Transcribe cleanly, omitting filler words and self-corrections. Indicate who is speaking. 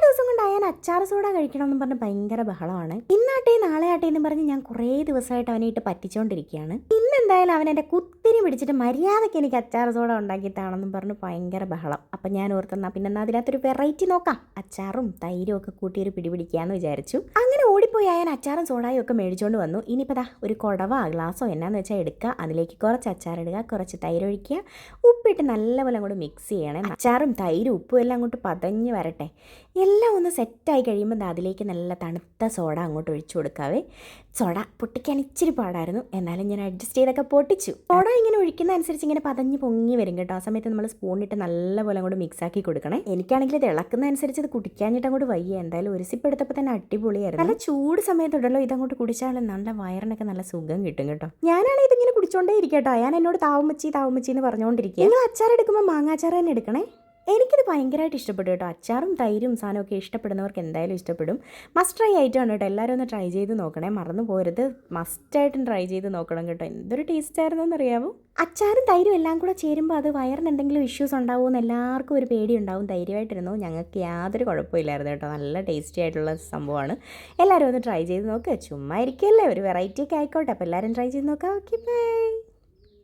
Speaker 1: ദിവസം കൊണ്ട് അയാൻ അച്ചാർ സോഡ കഴിക്കണമെന്ന് പറഞ്ഞ് ഭയങ്കര ബഹളമാണ്. ഇന്നാട്ടെ നാളെ ആട്ടെ എന്ന് പറഞ്ഞ് ഞാൻ കുറേ ദിവസമായിട്ട് അവനെ ഇട്ട് പറ്റിച്ചുകൊണ്ടിരിക്കുകയാണ്. ഇന്നെന്തായാലും അവൻ എൻ്റെ കുത്തിരി പിടിച്ചിട്ട് മര്യാദയ്ക്ക് എനിക്ക് അച്ചാർ സോഡ ഉണ്ടാക്കിയിട്ടാണെന്നും പറഞ്ഞ് ഭയങ്കര ബഹളം. അപ്പം ഞാൻ ഓർത്തെന്നാൽ പിന്നെ എന്നാൽ അതിനകത്തൊരു വെറൈറ്റി നോക്കാം, അച്ചാറും തൈരും ഒക്കെ കൂട്ടിയൊരു പിടിപിടിക്കാമെന്ന് വിചാരിച്ചു. അങ്ങനെ ഓടിപ്പോയി അയാൻ അച്ചാറും സോഡയും ഒക്കെ മേടിച്ചുകൊണ്ട് വന്നു. ഇനിയിപ്പോൾ ദാ ഒരു കുടവ ഗ്ലാസ്സോ എന്നാന്ന് വെച്ചാൽ എടുക്കുക, അതിലേക്ക് കുറച്ച് അച്ചാർ ഇടുക, കുറച്ച് തൈര് ഒഴിക്കുക, ഉപ്പിട്ട് നല്ലപോലെ അങ്ങോട്ട് മിക്സ് ചെയ്യണേ. അച്ചാറും തൈരും ഉപ്പും എല്ലാം അങ്ങോട്ട് പതഞ്ഞ് വരട്ടെ. എല്ലാം ഒന്ന് സെറ്റായി കഴിയുമ്പോൾ അതിലേക്ക് നല്ല തണുത്ത സോഡ അങ്ങോട്ട് ഒഴിച്ചു കൊടുക്കാവേ. സോഡ പൊട്ടിക്കാൻ ഇച്ചിരി പാടായിരുന്നു, എന്നാലും ഞാൻ അഡ്ജസ്റ്റ് ചെയ്തൊക്കെ പൊട്ടിച്ചു. സോഡ ഇങ്ങനെ ഒഴിക്കുന്ന അനുസരിച്ച് ഇങ്ങനെ പതഞ്ഞ് പൊങ്ങി വരും കേട്ടോ. ആ സമയത്ത് നമ്മൾ സ്പൂണിട്ട് നല്ലപോലെ അങ്ങോട്ട് മിക്സാക്കി കൊടുക്കണേ. എനിക്കാണെങ്കിൽ ഇത് ഇളക്കുന്ന അനുസരിച്ച് ഇത് കുടിക്കാഞ്ഞിട്ട് അങ്ങോട്ട് വയ്യ. എന്തായാലും ഒരു സിപ്പ് എടുത്തപ്പോൾ തന്നെ അടിപൊളിയായിരുന്നു. നല്ല ചൂട് സമയത്തുണ്ടല്ലോ ഇതങ്ങോട്ട് കുടിച്ചാൽ നല്ല വയറിനൊക്കെ നല്ല സുഖം കിട്ടും കേട്ടോ. ഞാനാണെങ്കിൽ ഇതിങ്ങനെ കുടിച്ചോണ്ടേ ഇരിക്കട്ടോ. ഞാൻ എന്നോട് താവുമ്മച്ചി എന്ന് പറഞ്ഞുകൊണ്ടിരിക്കുക. നിങ്ങൾ അച്ചാർ എടുക്കുമ്പോൾ മാങ്ങാച്ചാർ തന്നെ എടുക്കണേ. എനിക്കിത് ഭയങ്കരമായിട്ട് ഇഷ്ടപ്പെട്ടു കേട്ടോ. അച്ചാറും തൈരും സാധനമൊക്കെ ഇഷ്ടപ്പെടുന്നവർക്ക് എന്തായാലും ഇഷ്ടപ്പെടും. മസ്റ്റ് ട്രൈ ആയിട്ടാണ് കേട്ടോ. എല്ലാവരും ഒന്ന് ട്രൈ ചെയ്ത് നോക്കണേ, മറന്നു പോരുത്. മസ്റ്റായിട്ടും ട്രൈ ചെയ്ത് നോക്കണം കേട്ടോ. എന്തൊരു ടേസ്റ്റ് ആയിരുന്നെന്ന് അറിയാമോ? അച്ചാറും തൈരും എല്ലാം കൂടെ ചേരുമ്പോൾ അത് വയറിന് എന്തെങ്കിലും ഇഷ്യൂസ് ഉണ്ടാവുമെന്ന് എല്ലാവർക്കും ഒരു പേടി ഉണ്ടാവും. ധൈര്യമായിട്ടിരുന്നു, ഞങ്ങൾക്ക് യാതൊരു കുഴപ്പമില്ലായിരുന്നു കേട്ടോ. നല്ല ടേസ്റ്റി ആയിട്ടുള്ള സംഭവമാണ്. എല്ലാവരും ഒന്ന് ട്രൈ ചെയ്ത് നോക്കുക. ചുമ്മാ ഇരിക്കല്ലേ, ഒരു വെറൈറ്റി ഒക്കെ ആയിക്കോട്ടെ. അപ്പോൾ എല്ലാവരും ട്രൈ ചെയ്ത് നോക്കാം. Okay, by.